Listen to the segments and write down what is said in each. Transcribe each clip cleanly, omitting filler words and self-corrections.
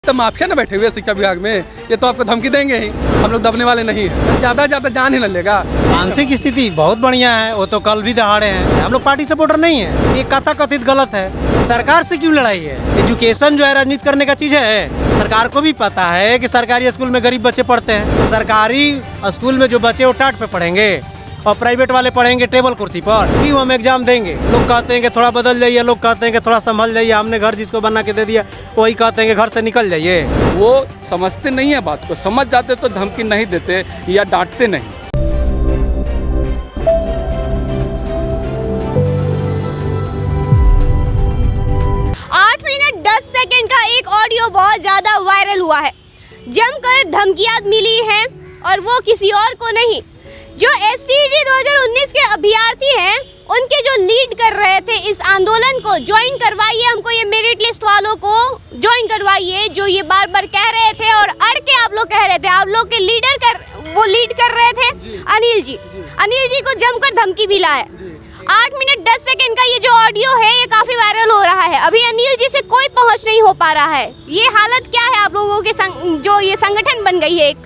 तो माफिया ना बैठे हुए शिक्षा विभाग में, ये तो आपको धमकी देंगे ही। हम लोग दबने वाले नहीं हैं। ज़्यादा जान ही न लेगा। मानसिक स्थिति बहुत बढ़िया है, वो तो कल भी दहाड़े हैं। हम लोग पार्टी सपोर्टर नहीं है, ये कथित गलत है। सरकार से क्यों लड़ाई है? एजुकेशन जो है राजनीति करने का चीज है। सरकार को भी पता है कि सरकारी स्कूल में गरीब बच्चे पढ़ते हैं। सरकारी स्कूल में जो बच्चे वो टाट पे पढ़ेंगे और प्राइवेट वाले पढ़ेंगे टेबल कुर्सी पर। क्यों हम एग्जाम देंगे? लोग कहते हैं कि थोड़ा बदल जाइए, लोग कहते हैं कि थोड़ा संभल जाइए। हमने घर जिसको बना के दे दिया वही कहते हैं कि घर से निकल जाइए। वो समझते नहीं है बात को, समझ जाते तो धमकी नहीं देते या डांटते नहीं। 8 मिनट 10 सेकंड का एक ऑडियो बहुत ज़्यादा वायरल हुआ है। जमकर धमकियां मिली हैं और वो किसी और को नहीं, जो STET 2019 के अभ्यर्थी हैं, उनके जो लीड कर रहे थे इस आंदोलन को। ज्वाइन करवाइए हमको, ये मेरिट लिस्ट वालों को ज्वाइन करवाइए, जो ये बार बार कह रहे थे और अड़ के आप लोग कह रहे थे। आप लोग के वो लीड कर रहे थे अनिल जी को जमकर धमकी भी लाए। 8 मिनट 10 सेकंड का ये जो ऑडियो है ये काफी वायरल हो रहा है। अभी अनिल जी से कोई पहुंच नहीं हो पा रहा है। ये हालत क्या है आप लोगों के जो ये संगठन बन गई है एक,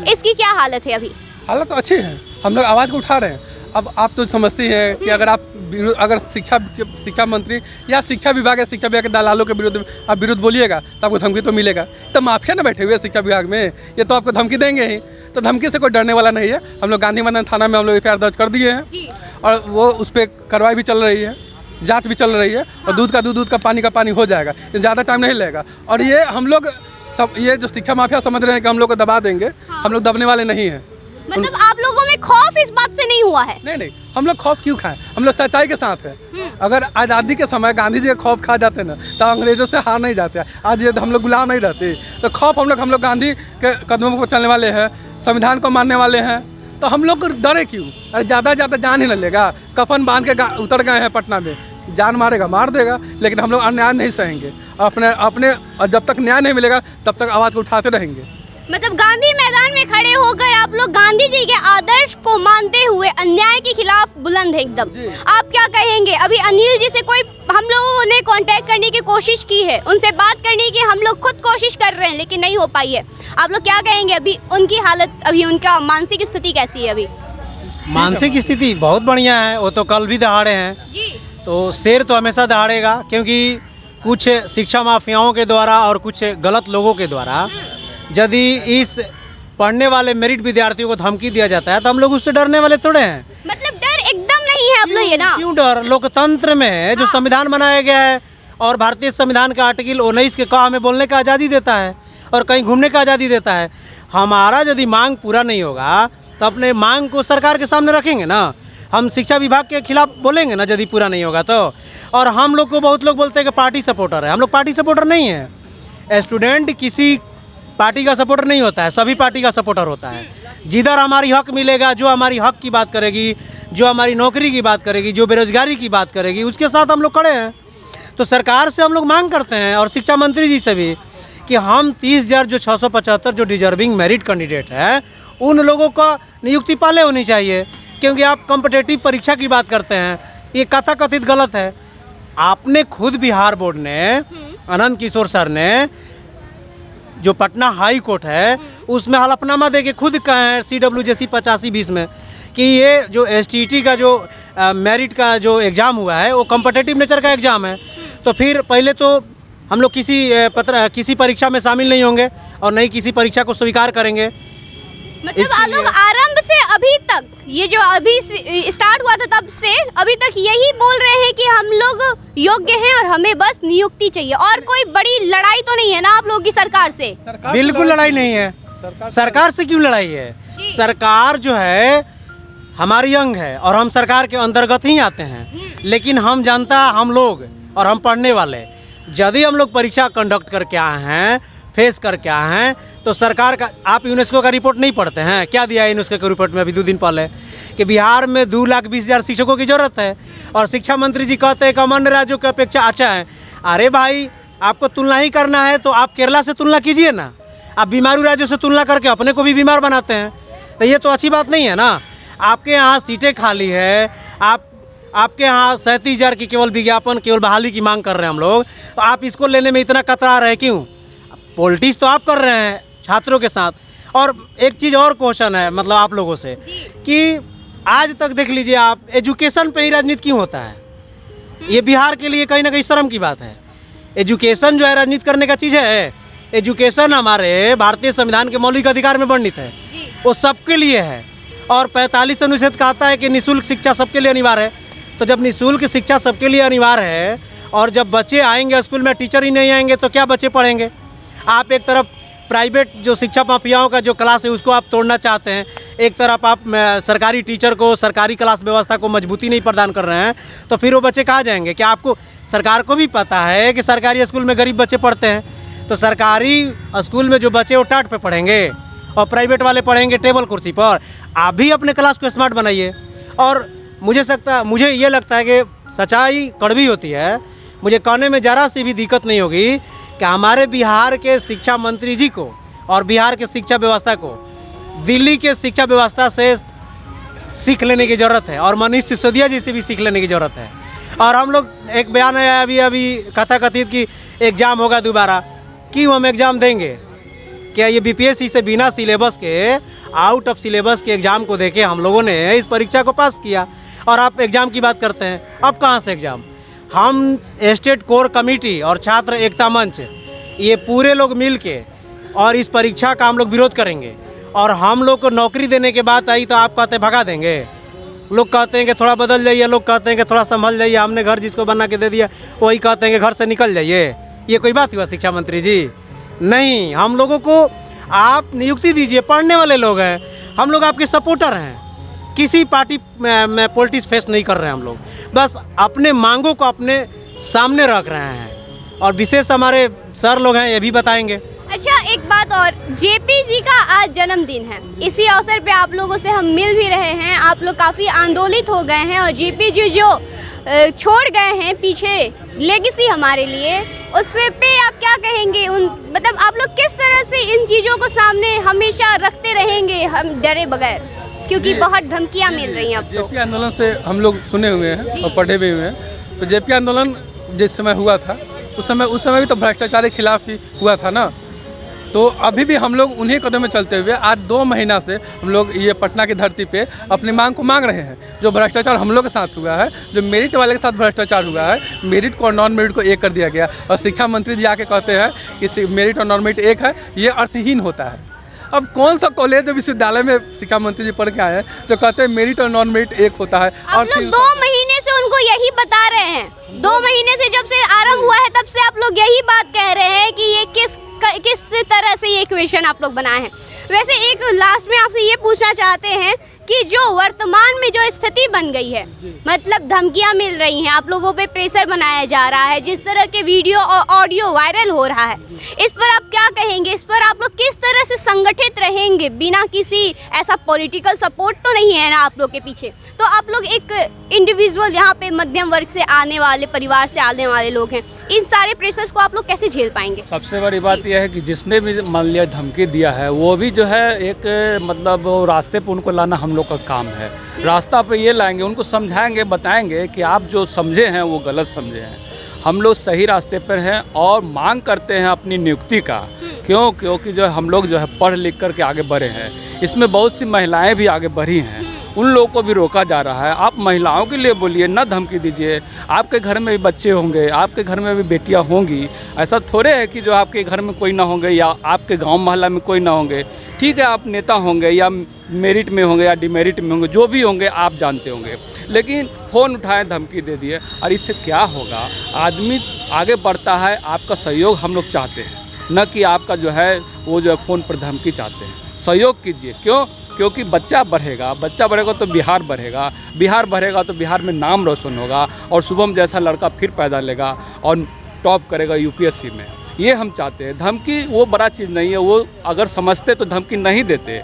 इसकी क्या हालत है? अभी हालत तो अच्छी है, हम लोग आवाज़ को उठा रहे हैं। अब आप तो समझती हैं कि अगर शिक्षा मंत्री या शिक्षा विभाग के दलालों के विरुद्ध आप विरुद्ध बोलिएगा तो आपको धमकी तो मिलेगा। तो माफिया ना बैठे हुए शिक्षा विभाग में, ये तो आपको धमकी देंगे ही। तो धमकी से कोई डरने वाला नहीं है। हम लोग गांधी मैदान थाना में हम लोग FIR दर्ज कर दिए हैं और वो उस पर कार्रवाई भी चल रही है, जाँच भी चल रही है। और दूध का पानी का पानी हो जाएगा, ज़्यादा टाइम नहीं लगेगा। और ये हम लोग ये जो शिक्षा माफिया समझ रहे हैं कि हम लोग को दबा देंगे, हम लोग दबने वाले नहीं हैं। मतलब आप लोगों में खौफ इस बात से नहीं हुआ है? नहीं, हम लोग खौफ क्यों खाएं? हम लोग सच्चाई के साथ हैं। अगर आज़ादी के समय गांधी जी के खौफ खा जाते ना तो अंग्रेजों से हार नहीं जाते। आज ये हम लोग गुलाम नहीं रहते। तो खौफ हम लोग गांधी के कदमों पर चलने वाले हैं, संविधान को मानने वाले हैं। तो हम लोग डरे क्यों? अरे ज़्यादा जान ही न लेगा। कफन बांध के उतर गए हैं पटना में, जान मारेगा मार देगा, लेकिन हम लोग अन्याय नहीं सहेंगे। अपने और जब तक न्याय नहीं मिलेगा तब तक आवाज़ को उठाते रहेंगे। मतलब गांधी मैदान में खड़े होकर आप लोग गांधी जी के आदर्श को मानते हुए अन्याय के खिलाफ बुलंद है एकदम। आप क्या कहेंगे? अभी अनिल जी से हम लोगों ने कांटेक्ट करने की कोशिश की है, उनसे बात करने की हम लोग खुद कोशिश कर रहे हैं, लेकिन नहीं हो पाई है। आप लोग क्या कहेंगे? अभी उनकी हालत, अभी उनका मानसिक स्थिति कैसी है? अभी मानसिक स्थिति बहुत बढ़िया है, वो तो कल भी दहाड़े हैं। तो शेर तो हमेशा दहाड़ेगा, क्योंकि कुछ शिक्षा माफियाओं के द्वारा और कुछ गलत लोगों के द्वारा यदि इस पढ़ने वाले मेरिट विद्यार्थियों को धमकी दिया जाता है तो हम लोग उससे डरने वाले थोड़े हैं। मतलब डर एकदम नहीं है आप लोग, ये ना? क्यों डर? लोकतंत्र में जो संविधान बनाया गया है और भारतीय संविधान का आर्टिकल 19 के हमें बोलने का आज़ादी देता है और कहीं घूमने का आज़ादी देता है। हमारा यदि मांग पूरा नहीं होगा तो अपने मांग को सरकार के सामने रखेंगे ना। हम शिक्षा विभाग के खिलाफ बोलेंगे ना यदि पूरा नहीं होगा तो। और हम लोग को बहुत लोग बोलते हैं कि पार्टी सपोर्टर है। हम लोग पार्टी सपोर्टर नहीं है। स्टूडेंट किसी पार्टी का सपोर्टर नहीं होता है, सभी पार्टी का सपोर्टर होता है। जिधर हमारी हक मिलेगा, जो हमारी हक की बात करेगी, जो हमारी नौकरी की बात करेगी, जो बेरोजगारी की बात करेगी, उसके साथ हम लोग खड़े हैं। तो सरकार से हम लोग मांग करते हैं और शिक्षा मंत्री जी से भी कि हम 30,675 जो डिजर्विंग मेरिट कैंडिडेट हैं उन लोगों का नियुक्ति पहले होनी चाहिए। क्योंकि आप कॉम्पिटिटिव परीक्षा की बात करते हैं, ये कथित गलत है। आपने खुद बिहार बोर्ड ने, अनंत किशोर सर ने, जो पटना हाई कोर्ट है उसमें हलफनामा दे के खुद कहे हैं CWJC 85-20 में कि ये जो STET का जो मेरिट का जो एग्ज़ाम हुआ है वो कॉम्पिटिटिव नेचर का एग्ज़ाम है। तो फिर पहले तो हम लोग किसी परीक्षा में शामिल नहीं होंगे और नहीं किसी परीक्षा को स्वीकार करेंगे। मतलब आप लोग आरंभ से अभी तक, ये जो अभी स्टार्ट हुआ था तब से अभी तक यही बोल रहे हैं कि हम लोग योग्य हैं और हमें बस नियुक्ति चाहिए, और कोई बड़ी लड़ाई तो नहीं है ना आप लोगों की सरकार से? बिल्कुल लड़ाई नहीं है। सरकार से क्यों लड़ाई है? सरकार जो है हमारी अंग है और हम सरकार के अंतर्गत ही आते हैं। लेकिन हम जनता, हम लोग और हम पढ़ने वाले, यदि हम लोग परीक्षा कंडक्ट करके आए हैं, फेस करके आए हैं, तो सरकार का, आप यूनेस्को का रिपोर्ट नहीं पढ़ते हैं? क्या दिया है यूनेस्को के रिपोर्ट में अभी 2 दिन पहले कि बिहार में 2,20,000 शिक्षकों की ज़रूरत है और शिक्षा मंत्री जी कहते हैं कि अन्य राज्यों की अपेक्षा अच्छा है। अरे भाई, आपको तुलना ही करना है तो आप केरला से तुलना कीजिए ना। आप बीमारू राज्यों से तुलना करके अपने को भी बीमार बनाते हैं, तो ये तो अच्छी बात नहीं है ना। आपके यहाँ सीटें खाली है, आपके यहाँ 37,000 की केवल विज्ञापन, केवल बहाली की मांग कर रहे हैं हम लोग, तो आप इसको लेने में इतना कतरा रहे क्यों? पॉलिटिक्स तो आप कर रहे हैं छात्रों के साथ। और एक चीज़ और क्वेश्चन है मतलब आप लोगों से कि आज तक देख लीजिए आप, एजुकेशन पे ही राजनीति क्यों होता है? ये बिहार के लिए कहीं ना कहीं शर्म की बात है। एजुकेशन जो है राजनीति करने का चीज़ है। एजुकेशन हमारे भारतीय संविधान के मौलिक अधिकार में वर्णित है, वो सबके लिए है। और 45 अनुच्छेद कहता है कि निःशुल्क शिक्षा सबके लिए अनिवार्य है। तो जब निःशुल्क शिक्षा सबके लिए अनिवार्य है और जब बच्चे आएंगे स्कूल में, टीचर ही नहीं आएंगे तो क्या बच्चे पढ़ेंगे? आप एक तरफ प्राइवेट जो शिक्षा माफियाओं का जो क्लास है उसको आप तोड़ना चाहते हैं, एक तरफ आप सरकारी टीचर को, सरकारी क्लास व्यवस्था को मजबूती नहीं प्रदान कर रहे हैं, तो फिर वो बच्चे कहाँ जाएंगे? क्या आपको, सरकार को भी पता है कि सरकारी स्कूल में गरीब बच्चे पढ़ते हैं, तो सरकारी स्कूल में जो बच्चे वो टाट पे पढ़ेंगे और प्राइवेट वाले पढ़ेंगे टेबल कुर्सी पर। आप भी अपने क्लास को स्मार्ट बनाइए। और मुझे ये लगता है कि सच्चाई कड़वी होती है। मुझे कहने में ज़रा सी भी दिक्कत नहीं होगी कि हमारे बिहार के शिक्षा मंत्री जी को और बिहार के शिक्षा व्यवस्था को दिल्ली के शिक्षा व्यवस्था से सीख लेने की ज़रूरत है और मनीष सिसोदिया जी से भी सीख लेने की ज़रूरत है। और हम लोग, एक बयान है अभी कथाकथित कि एग्ज़ाम होगा दोबारा, क्यों हम एग्ज़ाम देंगे? क्या ये बीपीएससी से बिना सिलेबस के, आउट ऑफ सिलेबस के एग्ज़ाम को देके हम लोगों ने इस परीक्षा को पास किया और आप एग्ज़ाम की बात करते हैं? अब कहाँ से एग्ज़ाम? हम स्टेट कोर कमेटी और छात्र एकता मंच, ये पूरे लोग मिल के और इस परीक्षा का हम लोग विरोध करेंगे। और हम लोग को नौकरी देने के बात आई तो आप कहते हैं भगा देंगे। लोग कहते हैं कि थोड़ा बदल जाइए, लोग कहते हैं कि थोड़ा संभल जाइए, हमने घर जिसको बना के दे दिया वही कहते हैं कि घर से निकल जाइए। ये कोई बात हुआ शिक्षा मंत्री जी? नहीं, हम लोगों को आप नियुक्ति दीजिए, पढ़ने वाले लोग हैं, हम लोग आपके सपोर्टर हैं। किसी पार्टी में पॉलिटिक्स फेस नहीं कर रहे हैं हम लोग, बस अपने मांगों को अपने सामने रख रहे हैं। और विशेष हमारे सर लोग हैं, ये भी बताएंगे। अच्छा, एक बात और, जेपी जी का आज जन्मदिन है। इसी अवसर पे आप लोगों से हम मिल भी रहे हैं। आप लोग काफ़ी आंदोलित हो गए हैं और जेपी जी जो छोड़ गए हैं पीछे लेगेसी हमारे लिए, उससे पे आप क्या कहेंगे? मतलब आप लोग किस तरह से इन चीज़ों को सामने हमेशा रखते रहेंगे हम डरे बगैर, क्योंकि बहुत धमकियाँ मिल रही हैं अब तो? जेपी आंदोलन से हम लोग सुने हुए हैं और पढ़े भी हुए हैं। तो जेपी आंदोलन जिस समय हुआ था उस समय भी तो भ्रष्टाचार के खिलाफ ही हुआ था ना। तो अभी भी हम लोग उन्हीं कदम में चलते हुए आज 2 महीना से हम लोग ये पटना की धरती पे अपनी मांग को मांग रहे हैं। जो भ्रष्टाचार हम लोग के साथ हुआ है, जो मेरिट वाले के साथ भ्रष्टाचार हुआ है, मेरिट को और नॉन मेरिट को एक कर दिया गया और शिक्षा मंत्री जी आके कहते हैं कि मेरिट और नॉन मेरिट एक है, ये अर्थहीन होता है। अब कौन सा कॉलेज और विश्वविद्यालय में शिक्षा मंत्री जी पढ़ के आए हैं जो कहते हैं मेरिट और नॉन मेरिट एक होता है? आप लोग 2 महीने से उनको यही बता रहे हैं। 2 महीने से जब से आरंभ हुआ है तब से आप लोग यही बात कह रहे हैं कि ये किस तरह से ये क्वेश्चन आप लोग बनाए हैं। वैसे एक लास्ट में आपसे ये पूछना चाहते हैं कि जो वर्तमान में जो स्थिति बन गई है, मतलब धमकियां मिल रही हैं, आप लोगों पे प्रेशर बनाया जा रहा है, जिस तरह के वीडियो और ऑडियो वायरल हो रहा है, इस पर आप क्या कहेंगे? इस पर आप लोग किस तरह से संगठित रहेंगे? बिना किसी ऐसा पॉलिटिकल सपोर्ट तो नहीं है ना आप लोग के पीछे? तो आप लोग एक इंडिविजुअल, यहाँ पे मध्यम वर्ग से आने वाले, परिवार से आने वाले लोग हैं, इन सारे प्रेशर्स को आप लोग कैसे झेल पाएंगे? सबसे बड़ी बात यह है कि जिसने भी मान लिया धमकी दिया है वो भी जो है एक मतलब रास्ते पे उनको लाना हम लोग का काम है। रास्ता पे ये लाएंगे, उनको समझाएंगे, बताएंगे कि आप जो समझे हैं वो गलत समझे हैं, हम लोग सही रास्ते पर हैं और मांग करते हैं अपनी नियुक्ति का। क्योंकि जो हम लोग जो है पढ़ लिख कर के आगे बढ़े हैं, इसमें बहुत सी महिलाएं भी आगे बढ़ी हैं, उन लोगों को भी रोका जा रहा है। आप महिलाओं के लिए बोलिए, ना धमकी दीजिए। आपके घर में भी बच्चे होंगे, आपके घर में भी बेटियां होंगी, ऐसा थोड़े है कि जो आपके घर में कोई ना होंगे या आपके गांव मोहल्ला में कोई ना होंगे। ठीक है, आप नेता होंगे या मेरिट में होंगे या डिमेरिट में होंगे, जो भी होंगे आप जानते होंगे, लेकिन फ़ोन उठाए धमकी दे दिए, और इससे क्या होगा? आदमी आगे बढ़ता है, आपका सहयोग हम लोग चाहते हैं, न कि आपका जो है वो जो है फ़ोन पर धमकी चाहते हैं। सहयोग कीजिए। क्योंकि बच्चा बढ़ेगा तो बिहार बढ़ेगा, बिहार बढ़ेगा तो बिहार में नाम रोशन होगा और शुभम जैसा लड़का फिर पैदा लेगा और टॉप करेगा यूपीएससी में। ये हम चाहते हैं। धमकी वो बड़ा चीज़ नहीं है, वो अगर समझते तो धमकी नहीं देते,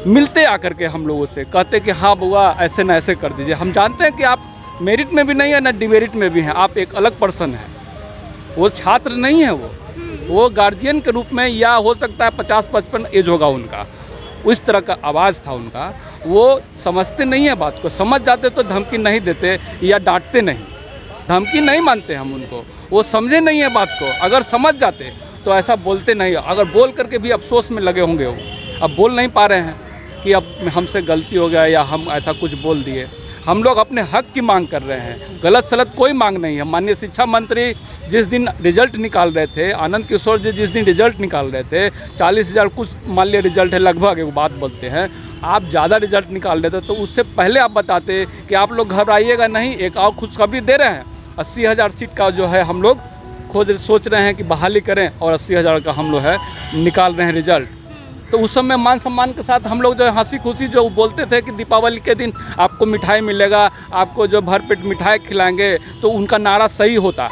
मिलते आकर के हम लोगों से कहते कि हाँ बुआ ऐसे ना ऐसे कर दीजिए। हम जानते हैं कि आप मेरिट में भी नहीं है ना डिमेरिट में भी हैं, आप एक अलग पर्सन हैं, वो छात्र नहीं है, वो गार्जियन के रूप में, या हो सकता है 50-55 एज होगा उनका, उस तरह का आवाज़ था उनका। वो समझते नहीं है बात को, समझ जाते तो धमकी नहीं देते या डांटते नहीं, धमकी नहीं मानते हम उनको, वो समझे नहीं है बात को। अगर समझ जाते तो ऐसा बोलते नहीं। अगर बोल करके भी अफसोस में लगे होंगे वो, अब बोल नहीं पा रहे हैं कि अब हमसे गलती हो गया या हम ऐसा कुछ बोल दिए। हम लोग अपने हक की मांग कर रहे हैं, गलत सलत कोई मांग नहीं है। माननीय शिक्षा मंत्री जिस दिन रिजल्ट निकाल रहे थे, आनंद किशोर जी जिस दिन रिजल्ट निकाल रहे थे, 40,000 कुछ मान लिया रिजल्ट है लगभग, एक बात बोलते हैं, आप ज़्यादा रिजल्ट निकाल रहे थे तो उससे पहले आप बताते कि आप लोग घबराइएगा नहीं, एक और खुशखबरी दे रहे हैं, 80,000 सीट का जो है हम लोग सोच रहे हैं कि बहाली करें और 80,000 का हम लोग है निकाल रहे हैं रिजल्ट। तो उस समय मान सम्मान के साथ हम लोग जो हंसी खुशी जो बोलते थे कि दीपावली के दिन आपको मिठाई मिलेगा, आपको जो भरपेट मिठाई खिलाएंगे, तो उनका नारा सही होता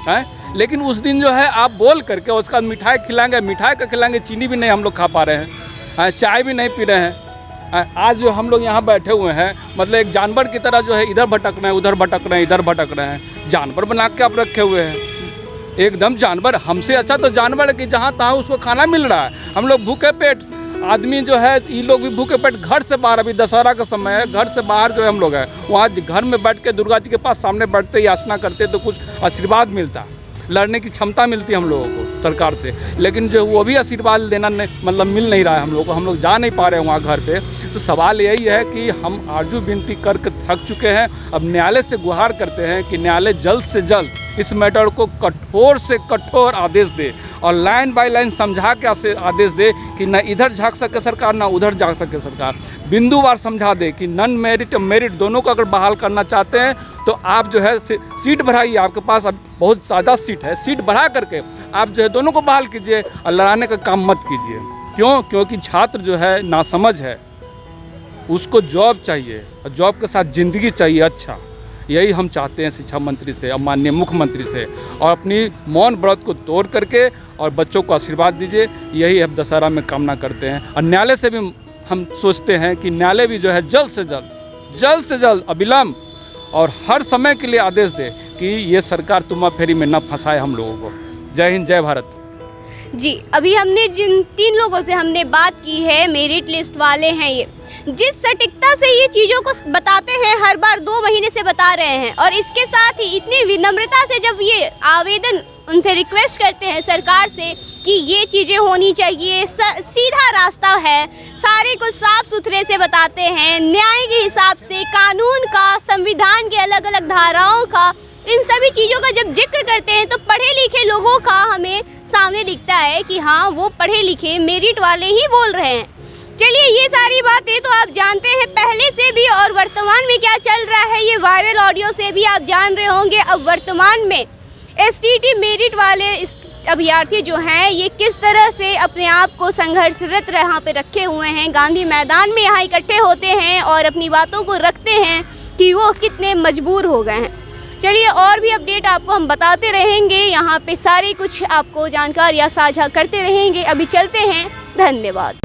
है। लेकिन उस दिन जो है आप बोल करके उसका मिठाई खिलाएंगे, मिठाई का खिलाएंगे, चीनी भी नहीं हम लोग खा पा रहे हैं, चाय भी नहीं पी रहे हैं। आज जो हम लोग यहाँ बैठे हुए हैं, मतलब एक जानवर की तरह जो है इधर भटक रहे हैं, उधर भटक रहे हैं, इधर भटक रहे हैं, जानवर बना के आप रखे हुए हैं, एकदम जानवर। हमसे अच्छा तो जानवर है कि जहाँ तहाँ उसको खाना मिल रहा है, हम लोग भूखे पेट आदमी जो है, ये लोग भी भूखे पेट घर से बाहर, अभी दशहरा का समय है, घर से बाहर जो है हम लोग हैं, वहाँ घर में बैठ के दुर्गा जी के पास सामने बैठते याचना करते तो कुछ आशीर्वाद मिलता, लड़ने की क्षमता मिलती है हम लोगों को सरकार से। लेकिन जो वो भी आशीर्वाद देना मतलब मिल नहीं रहा है हम लोग को, हम लोग जा नहीं पा रहे हैं वहाँ घर पे। तो सवाल यही है कि हम आरजू विनती करके थक चुके हैं, अब न्यायालय से गुहार करते हैं कि न्यायालय जल्द से जल्द इस मैटर को कठोर से कठोर आदेश दे और लाइन बाय लाइन समझा के आदेश दे कि न इधर झाँक सके सरकार, ना उधर झाँक सके सरकार। बिंदुवार समझा दे कि नॉन मेरिट और मेरिट दोनों को अगर बहाल करना चाहते हैं तो आप जो है सीट बढ़ाइए, आपके पास अब बहुत ज़्यादा सीट है, सीट बढ़ा करके आप जो है दोनों को बहाल कीजिए और लड़ाने का काम मत कीजिए। क्यों? क्योंकि छात्र जो है नासमझ है, उसको जॉब चाहिए और जॉब के साथ ज़िंदगी चाहिए। अच्छा, यही हम चाहते हैं शिक्षा मंत्री से और माननीय मुख्यमंत्री से, और अपनी मौन व्रत को तोड़ करके और बच्चों को आशीर्वाद दीजिए, यही अब दशहरा में कामना करते हैं। और न्यायालय से भी हम सोचते हैं कि न्यायालय भी जो है जल्द से जल्द अविलंब और हर समय के लिए आदेश दे कि ये सरकार तुमा फेरी में न फंसाए हम लोगों को। जय हिंद, जय भारत। जी, अभी हमने जिन 3 लोगों से हमने बात की है, मेरिट लिस्ट वाले हैं, ये जिस सटीकता से ये चीज़ों को बताते हैं, हर बार 2 महीने से बता रहे हैं, और इसके साथ ही इतनी विनम्रता से जब ये आवेदन उनसे रिक्वेस्ट करते हैं सरकार से कि ये चीज़ें होनी चाहिए, सीधा रास्ता है, सारे कुछ साफ सुथरे से बताते हैं, न्याय के हिसाब से, कानून का, संविधान के अलग अलग धाराओं का, इन सभी चीज़ों का जब जिक्र करते हैं तो पढ़े लिखे लोगों का हमें सामने दिखता है कि हाँ, वो पढ़े लिखे मेरिट वाले ही बोल रहे हैं। चलिए, ये सारी बातें तो आप जानते हैं पहले से भी, और वर्तमान में क्या चल रहा है ये वायरल ऑडियो से भी आप जान रहे होंगे। अब वर्तमान में एसटीटी मेरिट वाले अभ्यर्थी जो हैं, ये किस तरह से अपने आप को संघर्षरत यहाँ पे रखे हुए हैं, गांधी मैदान में यहाँ इकट्ठे होते हैं और अपनी बातों को रखते हैं कि वो कितने मजबूर हो गए हैं। चलिए, और भी अपडेट आपको हम बताते रहेंगे, यहाँ पे सारी कुछ आपको जानकारियाँ साझा करते रहेंगे। अभी चलते हैं, धन्यवाद।